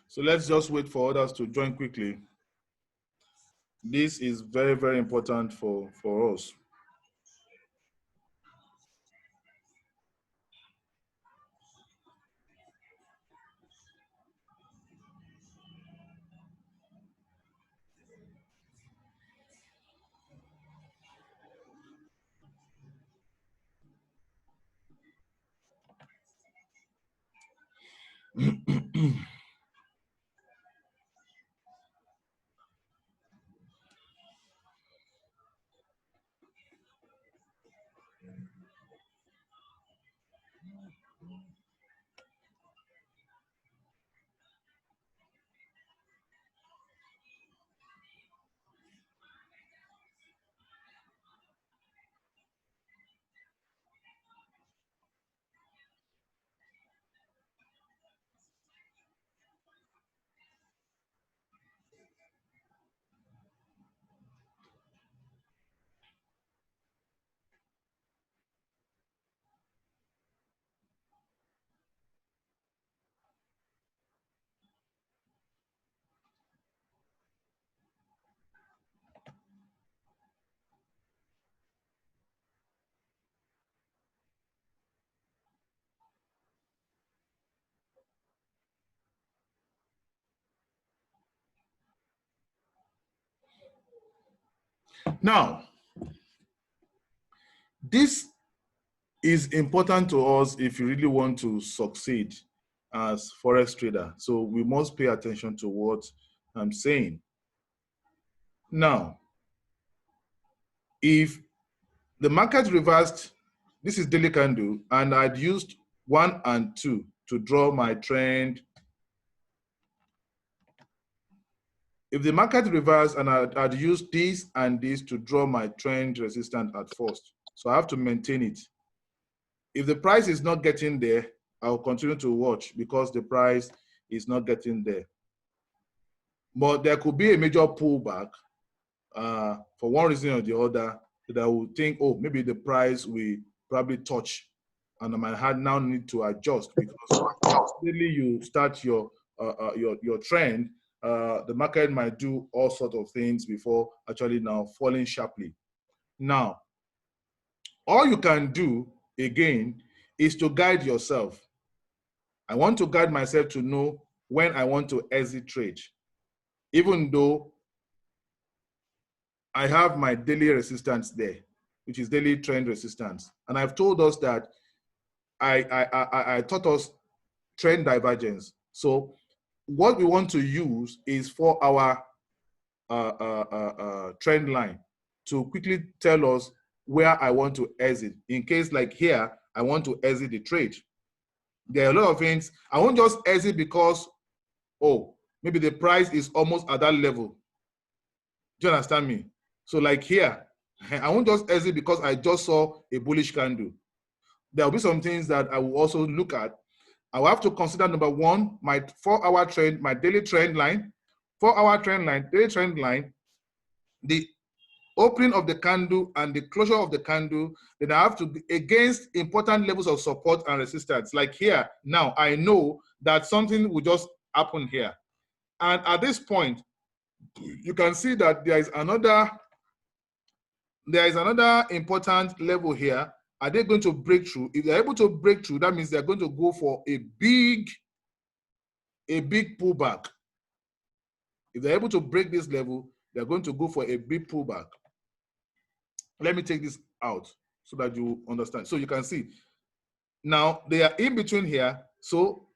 So let's just wait for others to join quickly. This is very, very important for us. Now, this is important to us if you really want to succeed as forex trader. So we must pay attention to what I'm saying. Now, if the market reversed, this is daily candle, and I'd used 1 and 2 to draw my trend. If the market reversed and I'd used this and this to draw my trend resistance at first, so I have to maintain it. If the price is not getting there, I'll continue to watch because the price is not getting there. But there could be a major pullback for one reason or the other that I would think, oh, maybe the price will probably touch and I might now need to adjust because daily you start your trend, the market might do all sorts of things before actually now falling sharply. Now, all you can do again is to guide yourself. I want to guide myself to know when I want to exit trade, even though I have my daily resistance there, which is daily trend resistance. And I've told us that I taught us trend divergence. So what we want to use is for our trend line to quickly tell us where I want to exit. In case like here, I want to exit the trade. There are a lot of things. I won't just exit because, oh, maybe the price is almost at that level. Do you understand me? So like here, I won't just exit because I just saw a bullish candle. There will be some things that I will also look at. I will have to consider number one, my 4-hour trend, my daily trend line, 4-hour trend line, daily trend line, the opening of the candle and the closure of the candle. Then I have to be against important levels of support and resistance. Like here, now I know that something will just happen here. And at this point, you can see that there is another important level here. Are they going to break through? If they're able to break through, that means they're going to go for a big pullback. If they're able to break this level, they're going to go for a big pullback. Let me take this out so that you understand. So you can see now they are in between here. So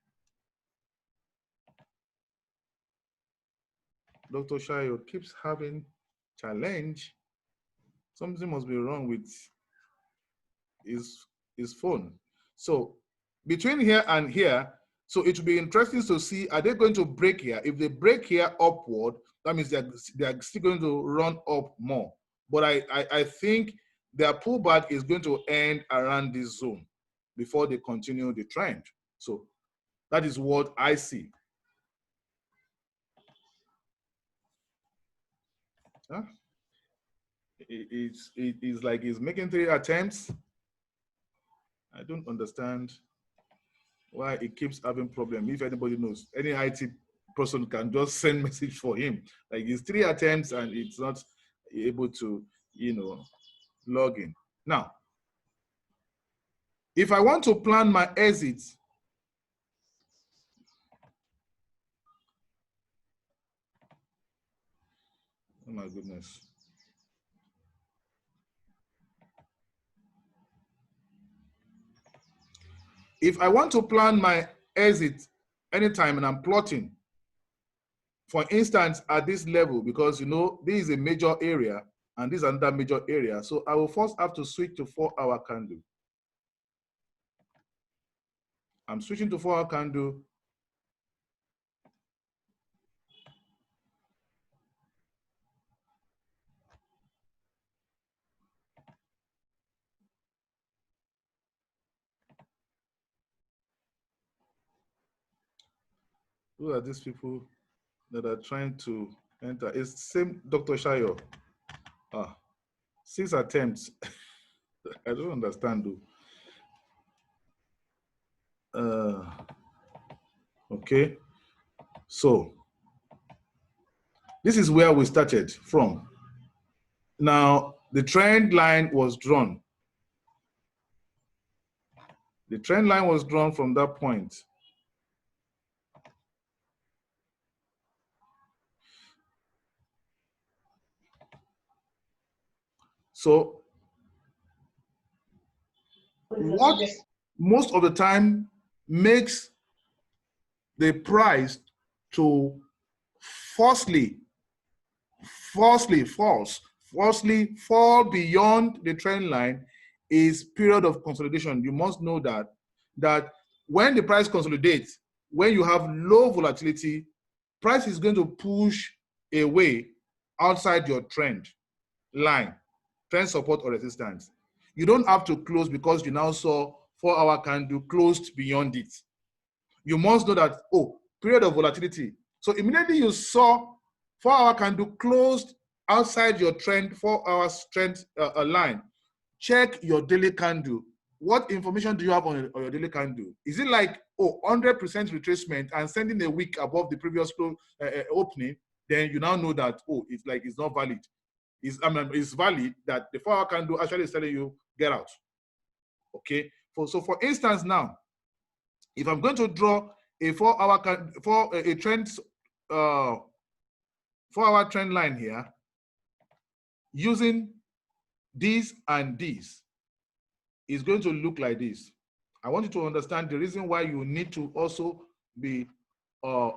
Dr. Shayo keeps having challenge. Something must be wrong with his phone. So between here and here, so it will be interesting to see, are they going to break here? If they break here upward, that means they're still going to run up more. But I think their pullback is going to end around this zone before they continue the trend. So that is what I see. Huh? It's like he's making 3 attempts. I don't understand why it keeps having problem. If anybody knows, any IT person can just send message for him. Like it's 3 attempts and it's not able to, log in. Now, if I want to plan my exit, oh my goodness. If I want to plan my exit anytime and I'm plotting, for instance, at this level, because this is a major area and this is another major area, so I will first have to switch to 4-hour candle. I'm switching to 4-hour candle. Who are these people that are trying to enter? It's the same Dr. Shayo. 6 attempts. I don't understand though. Okay. So this is where we started from. Now, the trend line was drawn. The trend line was drawn from that point. So what most of the time makes the price to falsely fall beyond the trend line is period of consolidation. You must know that when the price consolidates, when you have low volatility, price is going to push away outside your trend line, trend support or resistance. You don't have to close because you now saw 4-hour candle closed beyond it. You must know that, period of volatility. So immediately you saw 4-hour candle closed outside your trend, 4-hour trend line, check your daily candle. What information do you have on your daily candle? Is it like, 100% retracement and sending a wick above the previous opening? Then you now know that, it's not valid. It's valid that the 4-hour candle actually is telling you, get out. Okay. So for instance, now, if I'm going to draw a 4-hour trend, 4-hour trend line here, using this and this, is going to look like this. I want you to understand the reason why you need to also be upgrading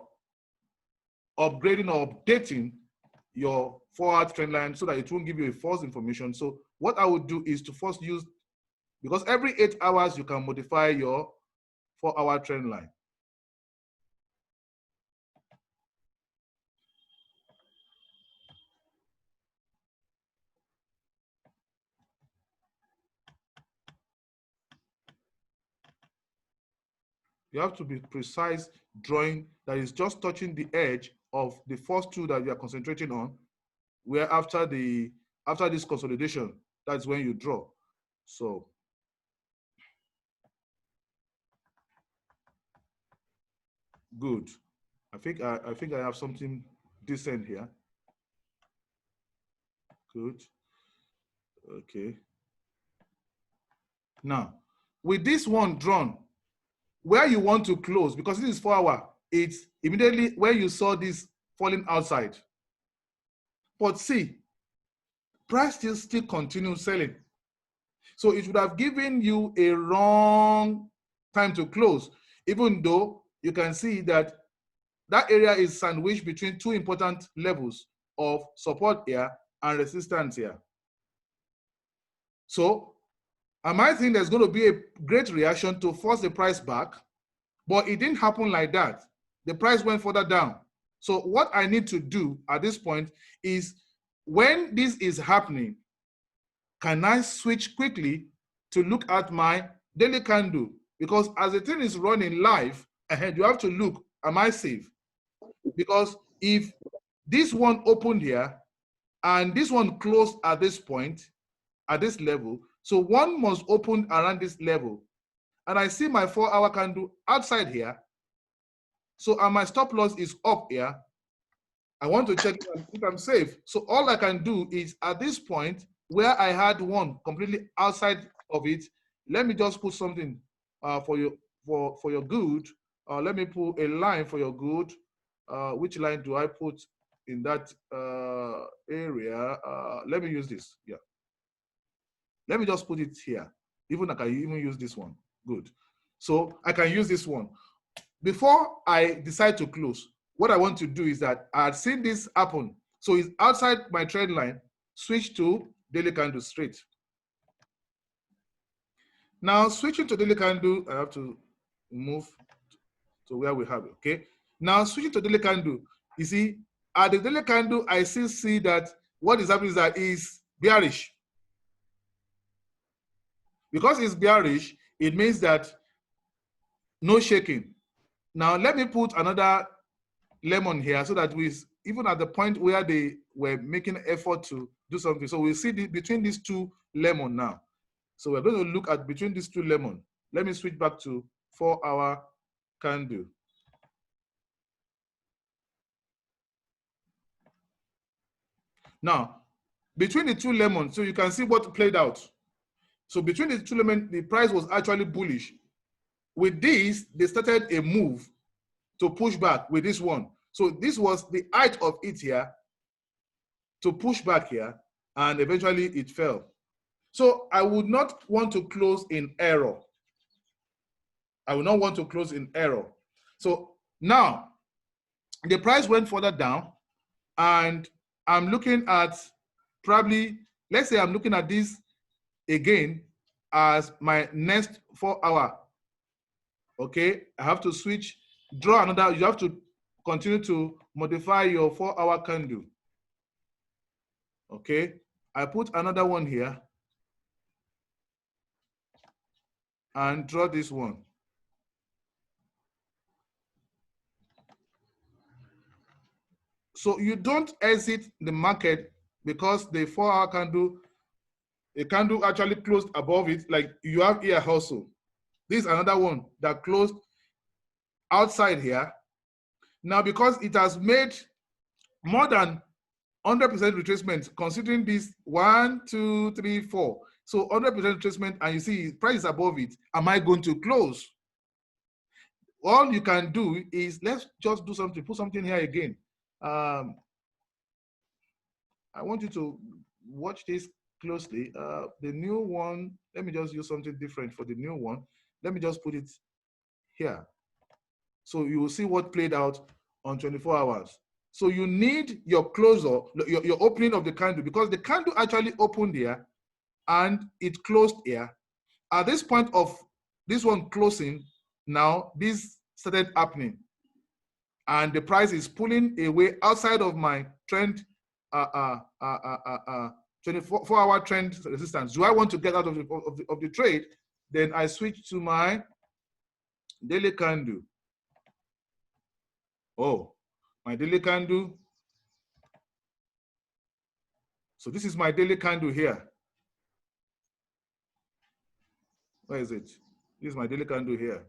or updating your 4-hour trend line so that it won't give you a false information. So what I would do is to first use, because every 8 hours you can modify your 4-hour trend line. You have to be precise drawing that is just touching the edge of the first two that you are concentrating on, where after this consolidation, that's when you draw. So good. I think I have something decent here. Good. Okay. Now, with this one drawn, where you want to close, because this is 4-hour, it's immediately where you saw this falling outside. But see, price still continues selling. So it would have given you a wrong time to close, even though you can see that that area is sandwiched between two important levels of support here and resistance here. So I might think there's going to be a great reaction to force the price back, but it didn't happen like that. The price went further down. So what I need to do at this point is, when this is happening, can I switch quickly to look at my daily candle? Because as the thing is running live ahead, you have to look, am I safe? Because if this one opened here and this one closed at this point, at this level, so one must open around this level, and I see my 4-hour candle outside here, So my stop loss is up here. I want to check if I'm safe. So all I can do is at this point where I had one completely outside of it, let me just put something for your good. Let me put a line for your good. Which line do I put in that area? Let me use this. Yeah. Let me just put it here. Even I can even use this one. Good. So I can use this one. Before I decide to close, what I want to do is that I had seen this happen. So it's outside my trend line, switch to daily candle straight. Now switching to daily candle, I have to move to where we have it, okay? Now switching to daily candle, you see, at the daily candle, I still see that what is happening is that is bearish. Because it's bearish, it means that no shaking. Now let me put another lemon here so that we, even at the point where they were making effort to do something, so we see between these two lemon now. So we're going to look at between these two lemon. Let me switch back to 4-hour candle. Now, between the two lemons, so you can see what played out. So between the two lemons, the price was actually bullish. With this, they started a move to push back with this one. So this was the height of it here to push back here, and eventually it fell. So I would not want to close in error. I would not want to close in error. So now the price went further down, and I'm looking at probably, let's say I'm looking at this again as my next 4-hour. Okay, I have to switch, draw another, you have to continue to modify your 4-hour candle. Okay, I put another one here and draw this one. So you don't exit the market because the 4-hour candle, the candle actually closed above it, like you have here also. This is another one that closed outside here. Now, because it has made more than 100% retracement, considering this 1, 2, 3, 4. So 100% retracement, and you see price is above it. Am I going to close? All you can do is, let's just do something, put something here again. I want you to watch this closely. The new one, let me just use something different for the new one. Let me just put it here. So you will see what played out on 24 hours. So you need your closer, your opening of the candle, because the candle actually opened here and it closed here. At this point of this one closing, now this started happening. And the price is pulling away outside of my trend, 24-hour trend resistance. Do I want to get out of the trade? Then I switch to my daily candle. Oh, my daily candle. So this is my daily candle here. Where is it? This is my daily candle here.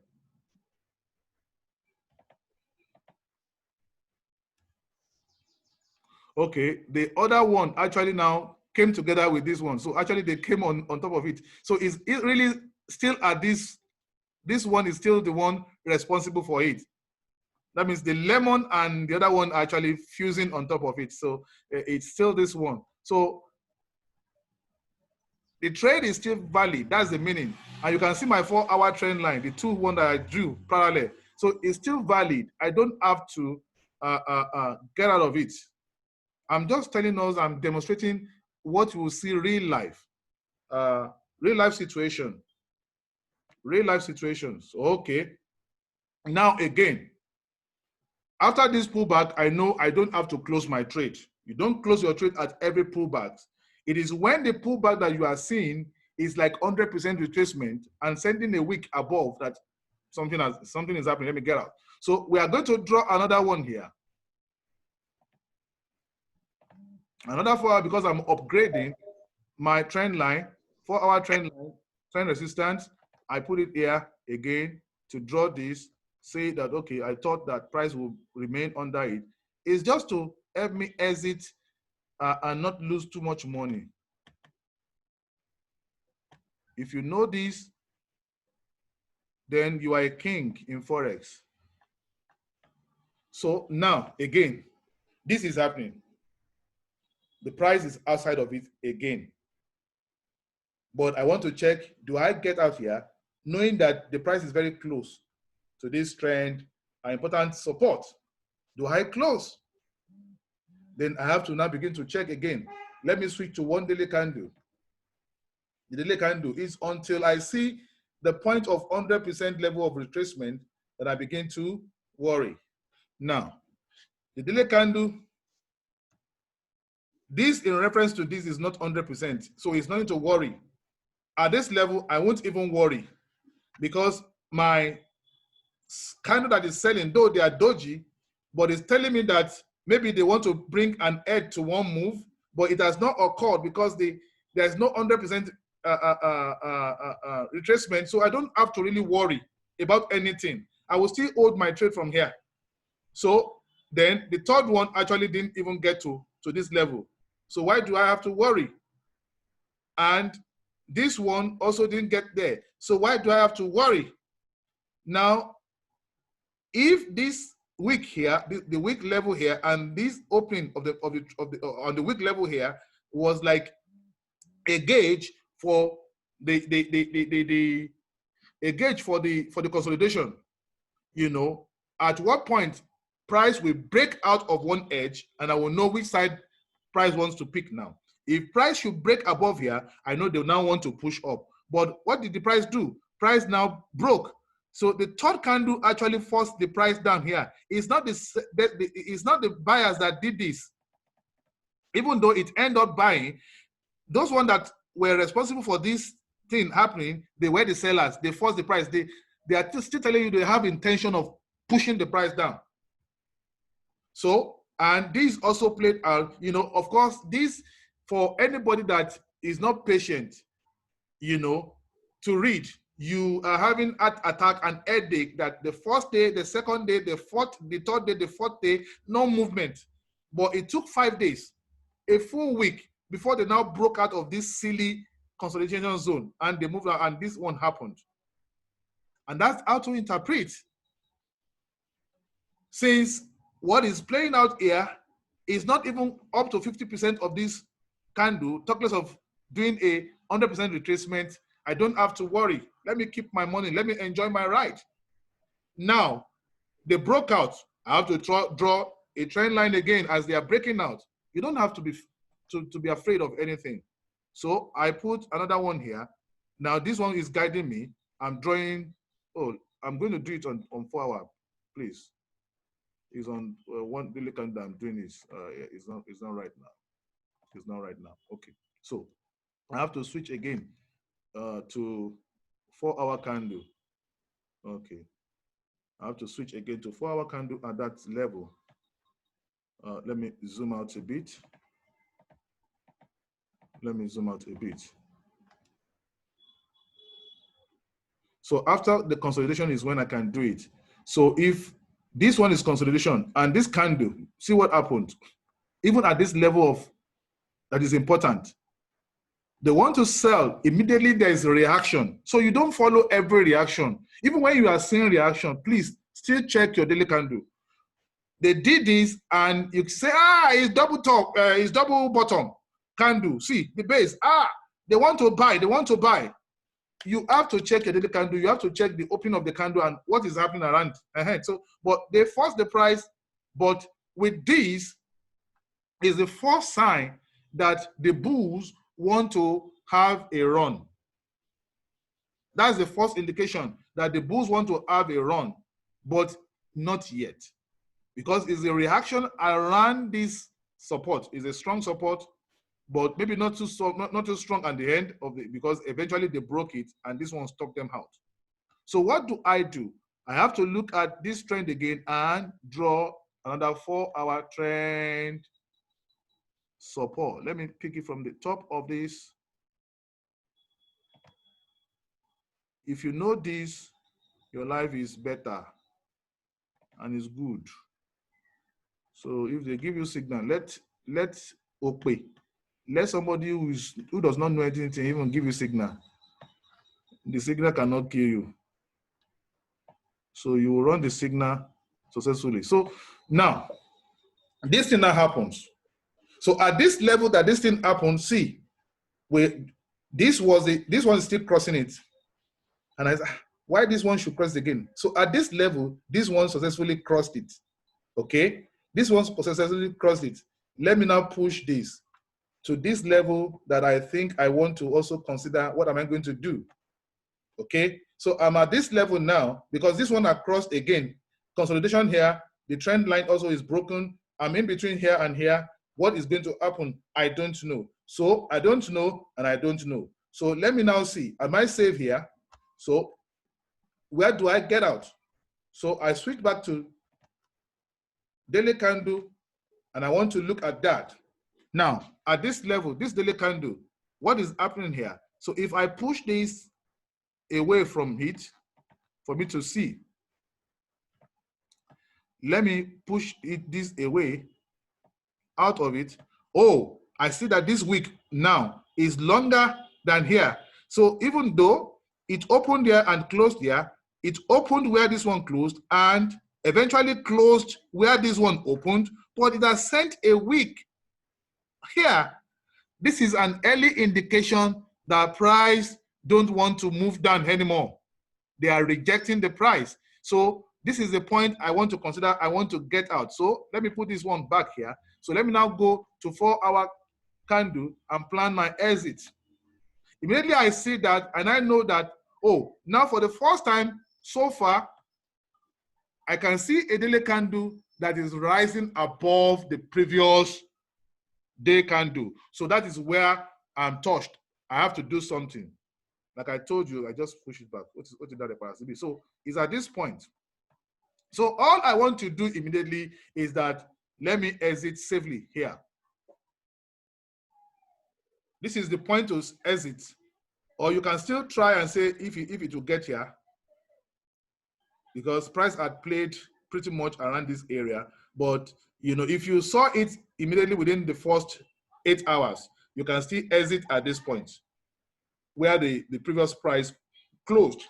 Okay, the other one actually now came together with this one. So actually they came on top of it. So is it really still at this one is still the one responsible for it. That means the lemon and the other one are actually fusing on top of it. So it's still this one. So the trade is still valid. That's the meaning. And you can see my 4-hour trend line, the two one that I drew parallel. So it's still valid. I don't have to get out of it. I'm just telling us, I'm demonstrating what you will see real life. Real life situation. Real life situations. Okay. Now again, after this pullback, I know I don't have to close my trade. You don't close your trade at every pullback. It is when the pullback that you are seeing is like 100% retracement and sending a wick above that something is happening. Let me get out. So we are going to draw another one here. Another 4 hour, because I'm upgrading my trend line, 4-hour trend line, trend resistance. I put it here again to draw this say that, okay, I thought that price will remain under it, is just to help me exit and not lose too much money. If you know this, then you are a king in Forex. So now, again, this is happening. The price is outside of it again. But I want to check, do I get out here knowing that the price is very close to this trend, an important support? Do I close? Then I have to now begin to check again. Let me switch to one daily candle. The daily candle is until I see the point of 100% level of retracement that I begin to worry. Now, the daily candle, this in reference to this is not 100%, so it's nothing to worry. At this level, I won't even worry because my candle that is selling, though they are doji, but it's telling me that maybe they want to bring an edge to one move, but it has not occurred because there's no 100% retracement, so I don't have to really worry about anything. I will still hold my trade from here. So then the third one actually didn't even get to this level. So why do I have to worry? And this one also didn't get there. So why do I have to worry? Now, if this wick here, the wick level here, and this opening of the on the wick level here was like a gauge for a gauge for the consolidation, you know, at what point price will break out of one edge, and I will know which side price wants to pick now. If price should break above here, I know they now want to push up. But what did the price do? Price now broke. So the third candle actually forced the price down here. It's not the buyers that did this. Even though it ended up buying, those ones that were responsible for this thing happening, they were the sellers. They forced the price. They are still telling you they have intention of pushing the price down. So, and this also played out, you know, of course, this for anybody that is not patient, you know, to read, you are having heart attack and headache that the first day, the second day, the fourth, the third day, the fourth day, no movement. But it took 5 days, a full week before they now broke out of this silly consolidation zone and they moved out, and this one happened. And that's how to interpret. Since what is playing out here is not even up to 50% of this candle, talk less of doing a 100% retracement, I don't have to worry. Let me keep my money. Let me enjoy my ride. Now, they broke out. I have to draw a trend line again as they are breaking out. You don't have to be afraid of anything. So I put another one here. Now this one is guiding me. I'm drawing. Oh, I'm going to do it on 4 hour, please. It's on one daily candle. I'm doing this. Yeah, it's not right now. It's not right now. Okay. So I have to switch again to 4 hour candle. Okay. I have to switch again to 4 hour candle at that level. Let me zoom out a bit. Let me zoom out a bit. So after the consolidation is when I can do it. So if this one is consolidation and this candle, see what happened. Even at this level of that is important. They want to sell, immediately there is a reaction. So you don't follow every reaction. Even when you are seeing reaction, please still check your daily candle. They did this and you say, it's double top, it's double bottom candle. See the base, they want to buy, they want to buy. You have to check your daily candle. You have to check the opening of the candle and what is happening around ahead. So, but they force the price. But with this is the first sign that the bulls want to have a run. That's the first indication that the bulls want to have a run, but not yet, because it's a reaction around this support. It's a strong support, but maybe not too strong, not too strong at the end of it, because eventually they broke it and this one stopped them out. So what do? I have to look at this trend again and draw another 4 hour trend support. Let me pick it from the top of this. If you know this, your life is better. and it's good. So if they give you signal, let somebody who does not know anything even give you signal. The signal cannot kill you. So you will run the signal successfully. So now, this thing now happens. So at this level that this thing happens, see, this one is still crossing it. And I said, why this one should cross again? So at this level, this one successfully crossed it. Okay? This one successfully crossed it. Let me now push this to this level that I think I want to also consider what am I going to do. Okay? So I'm at this level now because this one has crossed again. Consolidation here, the trend line also is broken. I'm in between here and here. What is going to happen? I don't know. So I don't know and I don't know. So let me now see. Am I safe here? So where do I get out? So I switch back to daily candle and I want to look at that. Now, at this level, this daily candle, what is happening here? So if I push this away from it for me to see, let me push this away out of it. Oh, I see that this wick now is longer than here. So even though it opened there and closed there, it opened where this one closed and eventually closed where this one opened, but it has sent a wick here. This is an early indication that price don't want to move down anymore. They are rejecting the price. So this is the point I want to consider. I want to get out. So let me put this one back here. So let me now go to 4-hour candle and plan my exit. Immediately I see that and I know that, oh, now for the first time so far, I can see a daily candle that is rising above the previous day candle. So that is where I'm touched. I have to do something. Like I told you, I just push it back. What is that the be? So it's at this point. So all I want to do immediately is that let me exit safely here. This is the point to exit. Or you can still try and say if it will get here, because price had played pretty much around this area. But you know, if you saw it immediately within the first 8 hours, you can still exit at this point where the previous price closed.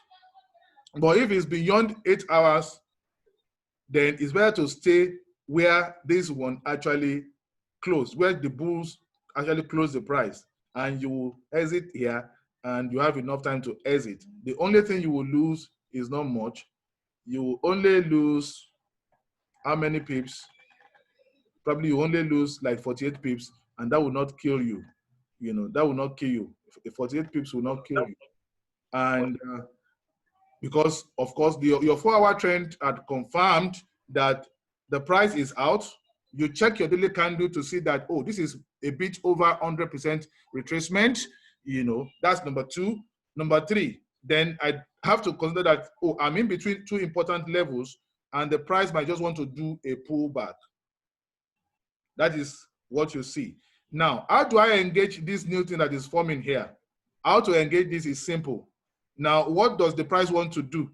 But if it's beyond 8 hours, then it's better to stay where this one actually closed, where the bulls actually close the price, and you will exit here and you have enough time to exit. The only thing you will lose is not much. You will only lose how many pips? Probably you only lose like 48 pips, and that will not kill you. You know, that will not kill you. 48 pips will not kill you. And because of course your 4-hour trend had confirmed that the price is out. You check your daily candle to see that, oh, this is a bit over 100% retracement. You know, that's number 2. Number 3, then I have to consider that, oh, I'm in between 2 important levels and the price might just want to do a pullback. That is what you see. Now, how do I engage this new thing that is forming here? How to engage this is simple. Now, what does the price want to do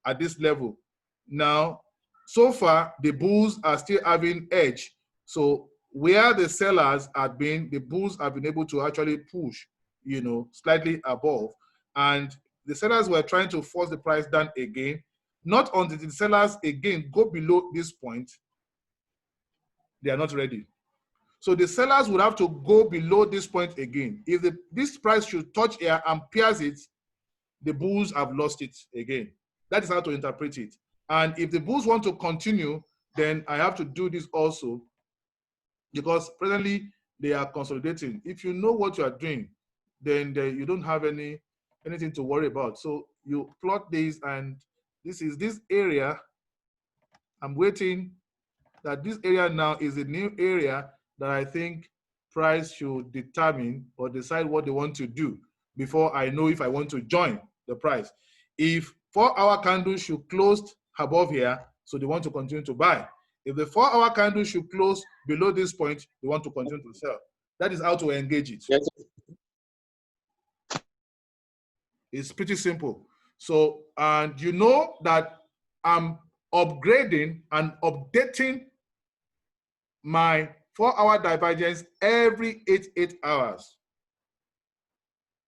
at this level? Now, so far, the bulls are still having edge. So where the sellers have been, the bulls have been able to actually push, you know, slightly above. And the sellers were trying to force the price down again. Not until the sellers again go below this point, they are not ready. So the sellers would have to go below this point again. If this price should touch here and pierce it, the bulls have lost it again. That is how to interpret it. And if the bulls want to continue, then I have to do this also, because presently they are consolidating. If you know what you are doing, then you don't have anything to worry about. So you plot this, and this is this area. I'm waiting that this area now is a new area that I think price should determine or decide what they want to do before I know if I want to join the price. If 4-hour candle should close above here, so they want to continue to buy. If the 4-hour candle should close below this point, they want to continue to sell. That is how to engage it. Yes. It's pretty simple. So, and you know that I'm upgrading and updating my 4-hour divergence every 8 hours.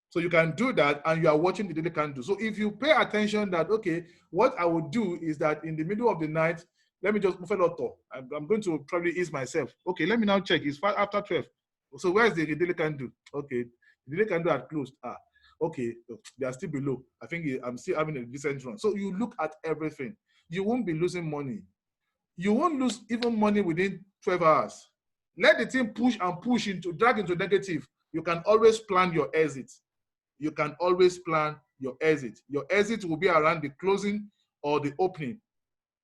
So you can do that and you are watching the daily candle. So if you pay attention that, okay, what I would do is that in the middle of the night, let me just move a lot. I'm going to probably ease myself. Okay, let me now check. It's after 12. So where's the daily candle? Okay, the daily candle had closed. Okay, they are still below. I think I'm still having a decent run. So you look at everything. You won't be losing money. You won't lose even money within 12 hours. Let the thing push and push into, drag into negative. You can always plan your exit. You can always plan your exit. Your exit will be around the closing or the opening.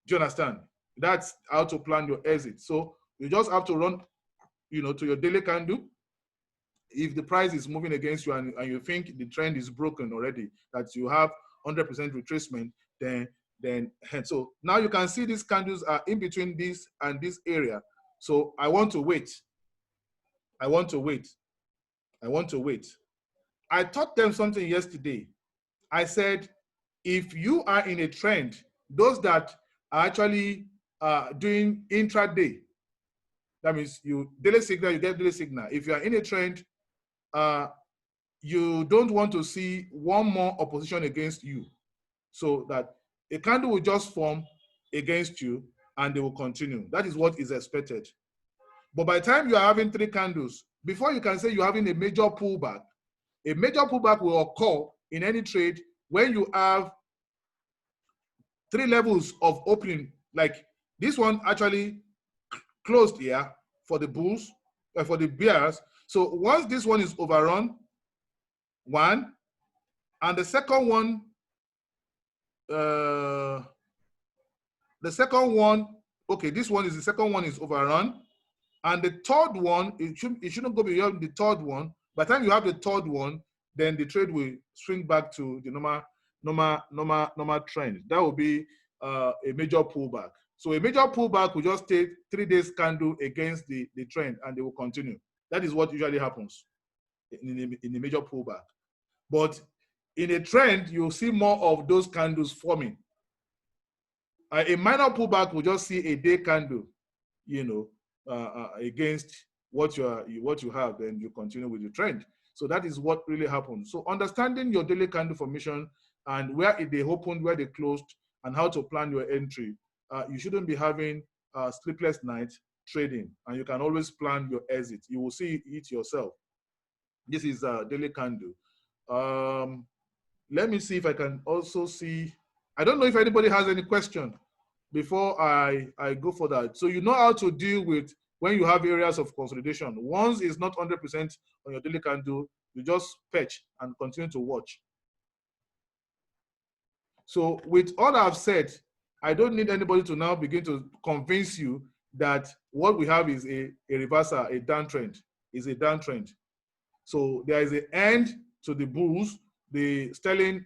Do you understand? That's how to plan your exit. So you just have to run, to your daily candle. If the price is moving against you and you think the trend is broken already, that you have 100% retracement, then so now you can see these candles are in between this and this area. So I want to wait. I want to wait. I want to wait. I taught them something yesterday. I said, if you are in a trend, those that are actually doing intraday, that means you daily signal, you get daily signal. If you are in a trend, you don't want to see one more opposition against you, so that a candle will just form against you and they will continue. That is what is expected. But by the time you are having 3 candles, before you can say you're having a major pullback will occur in any trade when you have 3 levels of opening. Like this one actually closed here for the bulls, for the bears. So once this one is overrun, one, and the second one, okay, this one is the second one is overrun, and the third one, it shouldn't go beyond the third one. By the time you have the third one, then the trade will swing back to the normal trend. That will be a major pullback. So a major pullback will just take 3 days candle against the trend and they will continue. That is what usually happens in a major pullback. But in a trend, you'll see more of those candles forming. A minor pullback will just see a day candle, against what you have, then you continue with the trend. So that is what really happens. So understanding your daily candle formation and where they opened, where they closed, and how to plan your entry, you shouldn't be having sleepless nights trading, and you can always plan your exit. You will see it yourself. This is a daily candle. Let me see if I can also see. I don't know if anybody has any question before I go for that. So you know how to deal with when you have areas of consolidation. Once it's not 100% on your daily candle, you just fetch and continue to watch. So with all I've said, I don't need anybody to now begin to convince you that what we have is a reversal, a downtrend, is a downtrend. So there is an end to the bulls. The sterling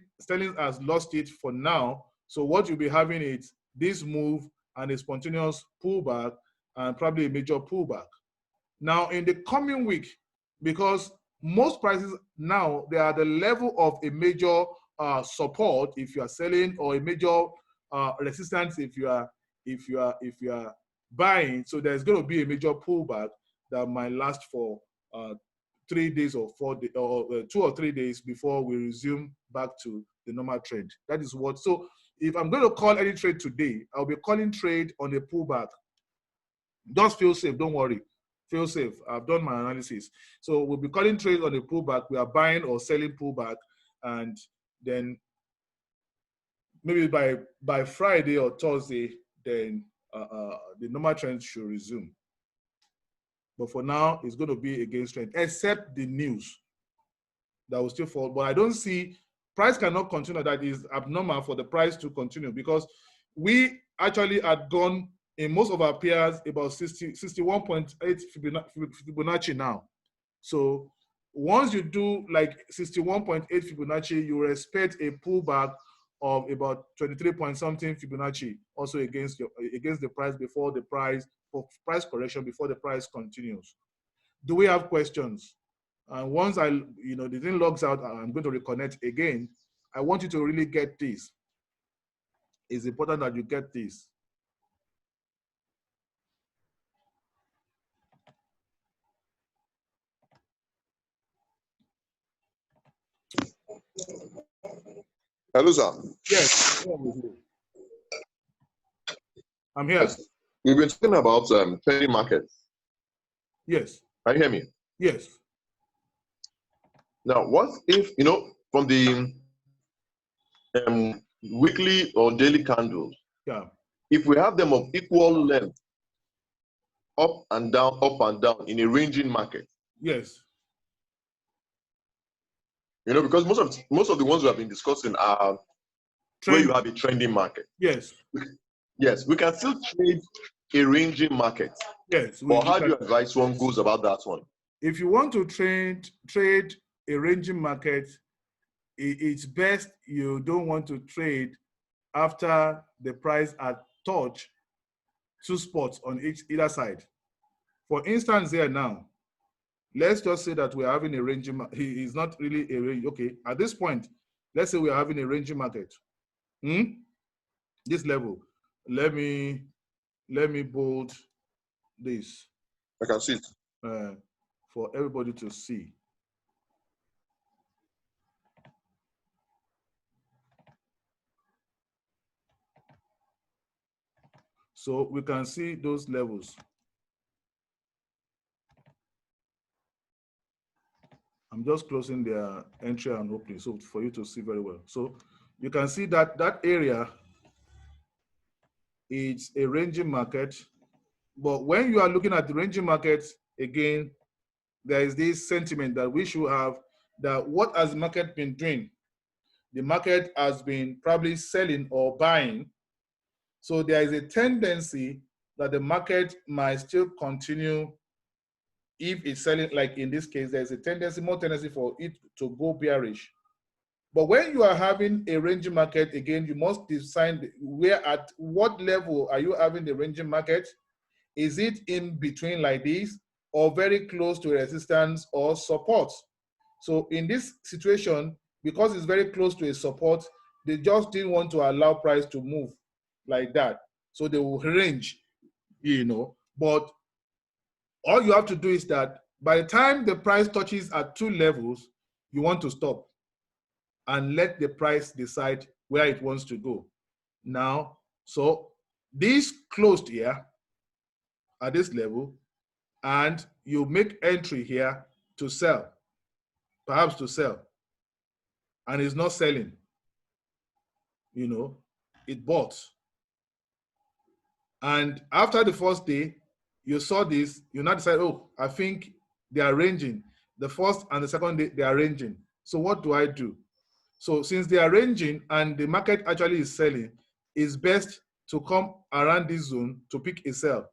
has lost it for now. So what you'll be having is this move and a spontaneous pullback and probably a major pullback. Now in the coming week, because most prices now, they are the level of a major support if you are selling, or a major resistance if you are buying. So there's going to be a major pullback that might last for 3 days or 4 days, or 2 or 3 days before we resume back to the normal trend. That is what. So if I'm going to call any trade today, I'll be calling trade on a pullback. Just feel safe. Don't worry. Feel safe. I've done my analysis. So we'll be calling trade on a pullback. We are buying or selling pullback, and then maybe by Friday or Thursday, then the normal trend should resume. But for now, it's going to be against trend, except the news that will still fall. But I don't see, price cannot continue. That is abnormal for the price to continue, because we actually had gone in most of our peers about 61.8 Fibonacci now. So once you do like 61.8 Fibonacci, you will expect a pullback of about 23 point something Fibonacci also against the price before the price, for price correction before the price continues. Do we have questions? And once the thing logs out, I'm going to reconnect again. I want you to really get this. It's important that you get this. Hello, sir. Yes, I'm here. Yes. We've been talking about trading markets. Yes. Can you hear me? Yes. Now, what if, from the weekly or daily candles, Yeah. if we have them of equal length, up and down in a ranging market, Yes. because most of the ones we have been discussing are where you have a trending market. Yes. Yes, we can still trade a ranging market. Yes. But how do you advise one goes about that one? If you want to trade a ranging market, it's best you don't want to trade after the price had touched two spots on either side. For instance, here now, let's just say that we're having a ranging. He is not really a range. Okay, at this point, let's say we are having a ranging market. This level. Let me bold this. I can see it. For everybody to see. So we can see those levels. I'm just closing their entry and opening so for you to see very well. So you can see that that area is a ranging market. But when you are looking at the ranging market, again, there is this sentiment that we should have that what has the market been doing? The market has been probably selling or buying. So there is a tendency that the market might still continue. If it's selling, like in this case, there's a tendency, more tendency for it to go bearish. But when you are having a ranging market, again, you must decide where at what level are you having the ranging market? Is it in between like this or very close to resistance or support? So in this situation, because it's very close to a support, they just didn't want to allow price to move like that. So they will range, but all you have to do is that by the time the price touches at two levels, you want to stop and let the price decide where it wants to go. Now, so this closed here at this level, and you make entry here to sell, perhaps to sell, and it's not selling, it bought. And after the first day, you saw this, you now decide, oh, I think they are ranging. The first and the second day, they are ranging. So what do I do? So since they are ranging and the market actually is selling, it's best to come around this zone to pick a sell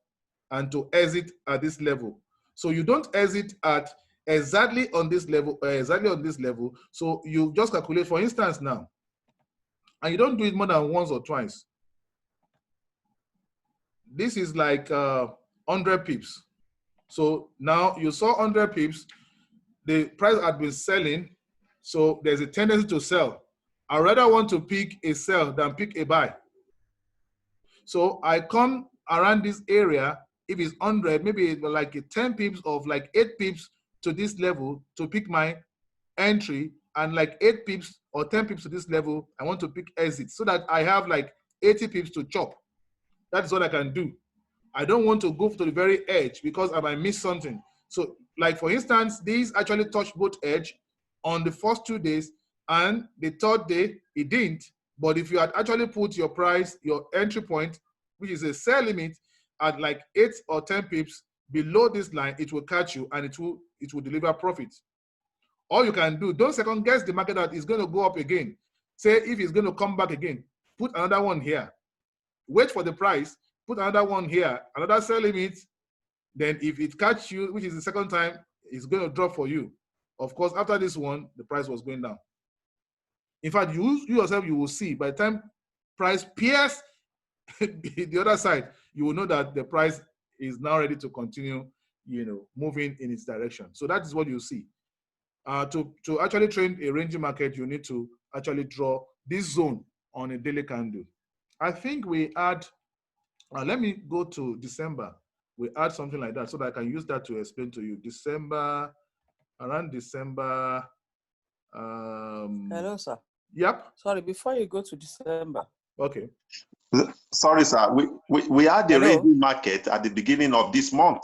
and to exit at this level. So you don't exit at exactly on this level, So you just calculate, for instance, now, and you don't do it more than once or twice. This is like 100 pips. So now you saw 100 pips, the price had been selling, so there's a tendency to sell. I rather want to pick a sell than pick a buy. So I come around this area, if it's 100, maybe like 10 pips of like 8 pips to this level to pick my entry, and like 8 pips or 10 pips to this level, I want to pick exit so that I have like 80 pips to chop. That's what I can do. I don't want to go to the very edge because I might miss something. So like for instance, these actually touched both edge on the first 2 days, and the third day it didn't. But if you had actually put your price, your entry point, which is a sell limit, at like 8 or 10 pips below this line, it will catch you and it will deliver profit. All you can do, don't second guess the market that is going to go up again. Say if it's going to come back again, put another one here. Wait for the price, put another one here, another sell limit. Then if it catch you, which is the second time, it's going to drop for you. Of course, after this one, the price was going down. In fact, you yourself, you will see by the time price pierce the other side, you will know that the price is now ready to continue, moving in its direction. So that is what you see. To actually trade a ranging market, you need to actually draw this zone on a daily candle. I think we add, let me go to December. We add something like that so that I can use that to explain to you. December, around December. Hello, sir. Yep. Sorry, before you go to December. Okay. Sorry, sir. We had the Hello? ranging market at the beginning of this month.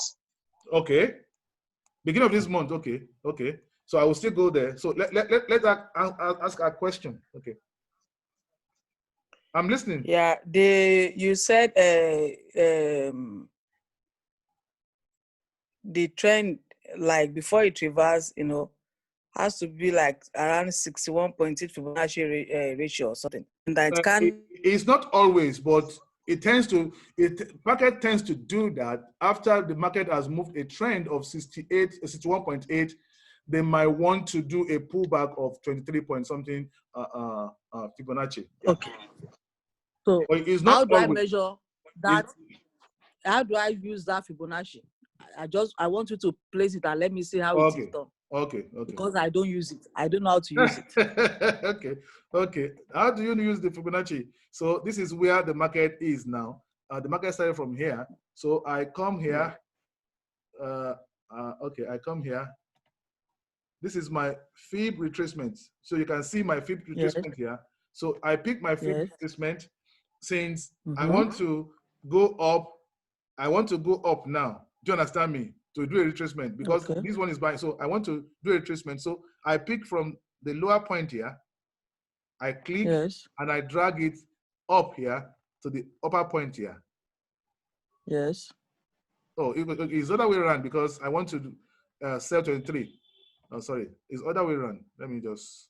Okay. Beginning of this month. Okay. Okay. So I will still go there. So let ask a question. Okay. I'm listening. Yeah, you said the trend, like before it reverse, has to be like around 61.8 Fibonacci ratio or something. And that it's not always, but it tends to, market tends to do that after the market has moved a trend of 61.8. They might want to do a pullback of 23 point something Fibonacci. Yeah. Okay. So it's not how do always. I measure that? How do I use that Fibonacci? I want you to place it and let me see how it is done. Okay. Because I don't use it. I don't know how to use it. Okay. How do you use the Fibonacci? So this is where the market is now. The market started from here. So I come here. Okay, I come here. This is my fib retracement. So you can see my fib retracement here. So I pick my fib retracement since I want to go up. I want to go up now. Do you understand me? To do a retracement because this one is buying. So I want to do a retracement. So I pick from the lower point here. I click and I drag it up here to the upper point here. Yes. Oh, it's the other way around because I want to sell 23. Oh, sorry, it's other way around. Let me just.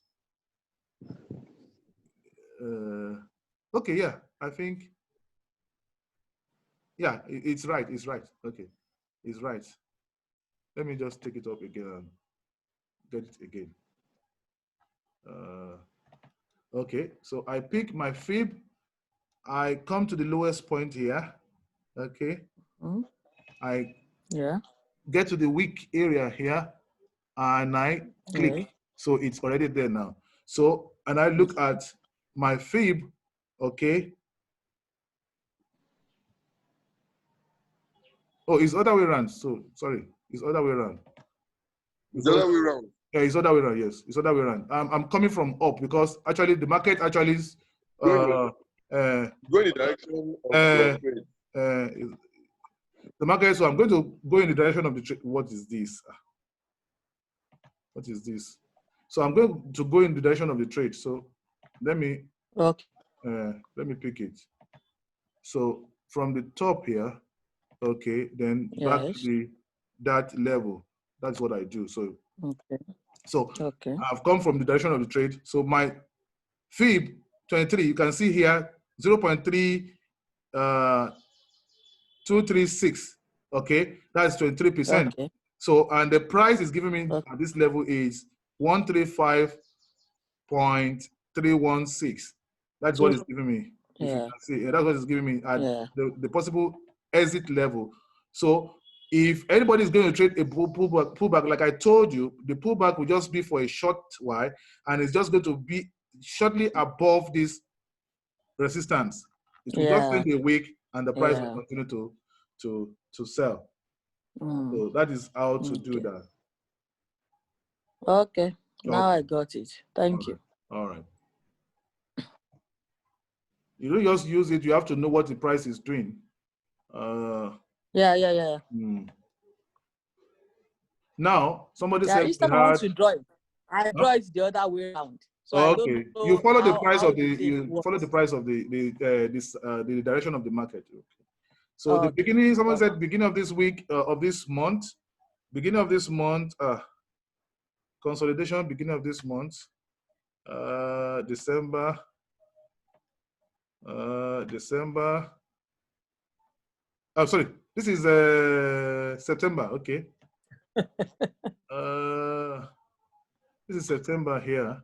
Okay, yeah, I think. Yeah, it's right. It's right. Okay, it's right. Let me just take it up again and get it again. Okay, so I pick my fib. I come to the lowest point here. Okay. I get to the weak area here and I click. So it's already there now. So, and I look at my fib, okay. Oh, it's other way around. So, sorry, it's other way around. It's other way around. Yeah, it's other way around, yes. It's other way around. I'm coming from up because actually the market actually is Going in the direction of your trade. the market, so I'm going to go in the direction of the trade. What is this? What is this? So I'm going to go in the direction of the trade. So let me pick it. So from the top here, okay, then back to that level. That's what I do. So I've come from the direction of the trade. So my fib 23, you can see here 0.3236. Okay, that's 23%. So, and the price is giving me at this level is 135.316. That's what it's giving me. If you can see, that's what it's giving me at the possible exit level. So, if anybody is going to trade a pullback, like I told you, the pullback will just be for a short while, and it's just going to be shortly above this resistance. It will just spend a week, and the price will continue to sell. So that is how to do that. Okay, now I got it. Thank you. All right. You don't just use it. You have to know what the price is doing. Now, somebody said each time I want to draw it, I draw it the other way around. So I don't know you follow the price of the direction of the market. Okay. So the beginning, someone said beginning of this week, beginning of this month, consolidation, beginning of this month, December. Oh, sorry, this is September. Okay. This is September here.